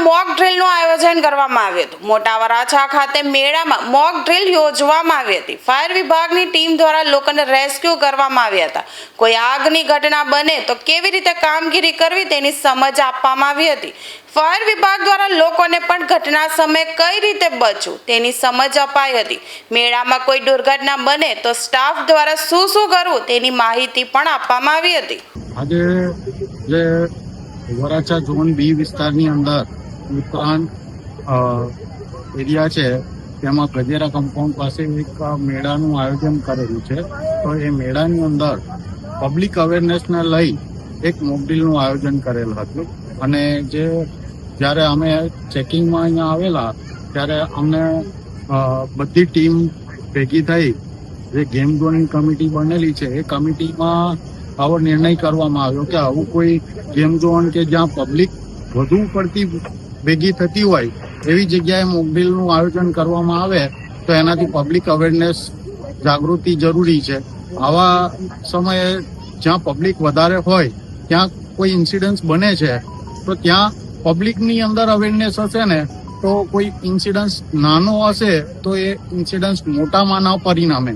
Mock ડ્રીલનું આયોજન કરવામાં આવ્યું હતું। મોટા વરાછા ખાતે મેળામાં મોક ડ્રીલ યોજવામાં આવી હતી। ફાયર વિભાગની ટીમ દ્વારા લોકોને રેસ્ક્યુ કરવામાં આવ્યા હતા। કોઈ આગની ઘટના બને તો કેવી રીતે કામગીરી કરવી તેની સમજ આપવામાં આવી હતી। ફાયર વિભાગ દ્વારા લોકોને પણ ઘટના સમયે કઈ રીતે બચવું તેની સમજ અપાઈ હતી। મેળામાં કોઈ દુર્ઘટના બને તો સ્ટાફ દ્વારા શું કરવું તેની માહિતી પણ આપવામાં આવી હતી। આજે જે વરાછા ઝોન બી વિસ્તારની અંદર ઉત્તરાયણ એરિયા છે તેમાં ગજેરા કમ્પાઉન્ડ પાસે એક મેળાનું આયોજન કરેલું છે। તો એ મેળાની અંદર પબ્લિક અવેરનેસને લઈ એક મોકડ્રીલનું આયોજન કરેલ હતું અને જ્યારે અમે ચેકિંગમાં અહીંયા આવેલા ત્યારે અમને બધી ટીમ ભેગી થઈ જે ગેમ ઝોનની કમિટી બનેલી છે એ કમિટીમાં આવો નિર્ણય કરવામાં આવ્યો કે આવું કોઈ ગેમ ઝોન કે જ્યાં પબ્લિક વધુ પડતી ભેગી થતી હોય એવી જગ્યાએ મોકડ્રીલનું આયોજન કરવામાં આવે તો એનાથી પબ્લિક અવેરનેસ જાગૃતિ જરૂરી છે। આવા સમયે જ્યાં પબ્લિક વધારે હોય ત્યાં કોઈ ઇન્સિડન્સ બને છે તો ત્યાં પબ્લિકની અંદર અવેરનેસ હશે ને તો કોઈ ઇન્સિડન્સ નાનો હશે તો એ ઇન્સિડન્સ મોટામાં ના પરિણામે।